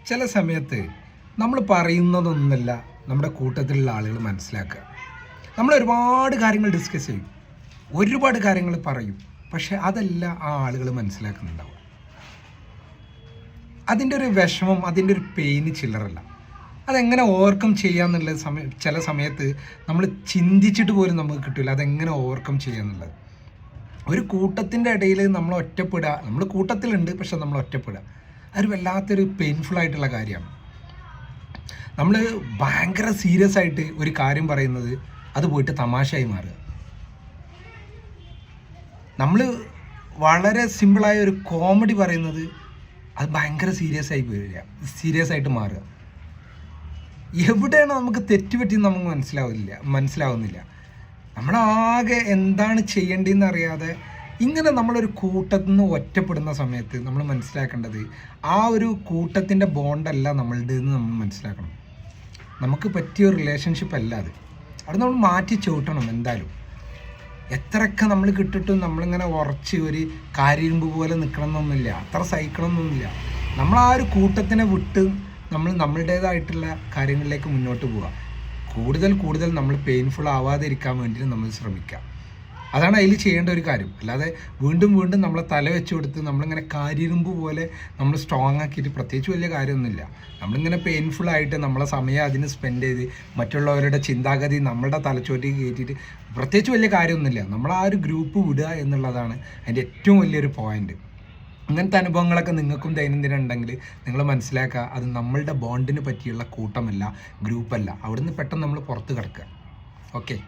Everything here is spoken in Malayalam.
ചില സമയത്ത് നമ്മൾ പറയുന്നതൊന്നുമല്ല നമ്മുടെ കൂട്ടത്തിലുള്ള ആളുകൾ മനസ്സിലാക്കുക. നമ്മൾ ഒരുപാട് കാര്യങ്ങൾ ഡിസ്കസ് ചെയ്യും, ഒരുപാട് കാര്യങ്ങൾ പറയും, പക്ഷെ അതല്ല ആ ആളുകൾ മനസ്സിലാക്കുന്നുണ്ടാവും. അതിൻ്റെ ഒരു വിഷമം, അതിൻ്റെ ഒരു പെയിന് ചില്ലറല്ല. അതെങ്ങനെ ഓവർകം ചെയ്യാന്നുള്ള ചില സമയത്ത് നമ്മൾ ചിന്തിച്ചിട്ട് പോലും നമുക്ക് കിട്ടില്ല അതെങ്ങനെ ഓവർകം ചെയ്യാന്നുള്ളത്. ഒരു കൂട്ടത്തിൻ്റെ ഇടയിൽ നമ്മൾ ഒറ്റപ്പെടുക, നമ്മൾ കൂട്ടത്തിലുണ്ട് പക്ഷെ നമ്മൾ ഒറ്റപ്പെടുക, അതൊരു വല്ലാത്തൊരു പെയിൻഫുൾ ആയിട്ടുള്ള കാര്യമാണ്. നമ്മൾ ഭയങ്കര സീരിയസ് ആയിട്ട് ഒരു കാര്യം പറയുന്നത് അത് പോയിട്ട് തമാശയായി മാറുക. നമ്മൾ വളരെ സിമ്പിളായ ഒരു കോമഡി പറയുന്നത് അത് ഭയങ്കര സീരിയസ് ആയിട്ട് മാറുക. എവിടെയാണ് നമുക്ക് തെറ്റുപറ്റിയെന്ന് നമുക്ക് മനസ്സിലാവുന്നില്ല. നമ്മളാകെ എന്താണ് ചെയ്യേണ്ടതെന്ന് അറിയാതെ ഇങ്ങനെ നമ്മളൊരു കൂട്ടത്തിൽ നിന്ന് ഒറ്റപ്പെടുന്ന സമയത്ത് നമ്മൾ മനസ്സിലാക്കേണ്ടത് ആ ഒരു കൂട്ടത്തിൻ്റെ ബോണ്ടല്ല നമ്മളുടെ എന്ന് നമ്മൾ മനസ്സിലാക്കണം. നമുക്ക് പറ്റിയ ഒരു റിലേഷൻഷിപ്പ് അല്ല അത്. അത് നമ്മൾ മാറ്റി ചവിട്ടണം എന്തായാലും. എത്രയൊക്കെ നമ്മൾ കിട്ടിട്ടും നമ്മളിങ്ങനെ ഉറച്ച് ഒരു കാരിരുമ്പ് പോലെ നിൽക്കണം എന്നൊന്നുമില്ല, അത്ര സഹിക്കണം എന്നൊന്നുമില്ല. നമ്മൾ ആ ഒരു കൂട്ടത്തിനെ വിട്ട് നമ്മൾ നമ്മളുടേതായിട്ടുള്ള കാര്യങ്ങളിലേക്ക് മുന്നോട്ട് പോവുക. കൂടുതൽ നമ്മൾ പെയിൻഫുൾ ആവാതെ ഇരിക്കാൻ വേണ്ടി നമ്മൾ ശ്രമിക്കുക. അതാണ് അതിൽ ചെയ്യേണ്ട ഒരു കാര്യം. അല്ലാതെ വീണ്ടും നമ്മളെ തല വെച്ച് കൊടുത്ത് നമ്മളിങ്ങനെ കാരിരുമ്പ് പോലെ നമ്മൾ സ്ട്രോങ് ആക്കിയിട്ട് പ്രത്യേകിച്ച് വലിയ കാര്യമൊന്നുമില്ല. നമ്മളിങ്ങനെ പെയിൻഫുള്ളായിട്ട് നമ്മളെ സമയം അതിന് സ്പെൻഡ് ചെയ്ത് മറ്റുള്ളവരുടെ ചിന്താഗതി നമ്മളുടെ തലച്ചോറ്റിൽ കയറ്റിയിട്ട് പ്രത്യേകിച്ച് വലിയ കാര്യമൊന്നുമില്ല. നമ്മൾ ആ ഒരു ഗ്രൂപ്പ് വിടുക എന്നുള്ളതാണ് അതിൻ്റെ ഏറ്റവും വലിയൊരു പോയിന്റ്. ഇങ്ങനത്തെ അനുഭവങ്ങളൊക്കെ നിങ്ങൾക്കും ദൈനംദിനം ഉണ്ടെങ്കിൽ നിങ്ങൾ മനസ്സിലാക്കുക, അത് നമ്മളുടെ ബോണ്ടിന് പറ്റിയുള്ള കൂട്ടമല്ല, ഗ്രൂപ്പല്ല. അവിടുന്ന് പെട്ടെന്ന് നമ്മൾ പുറത്ത് കിടക്കുക. ഓക്കെ.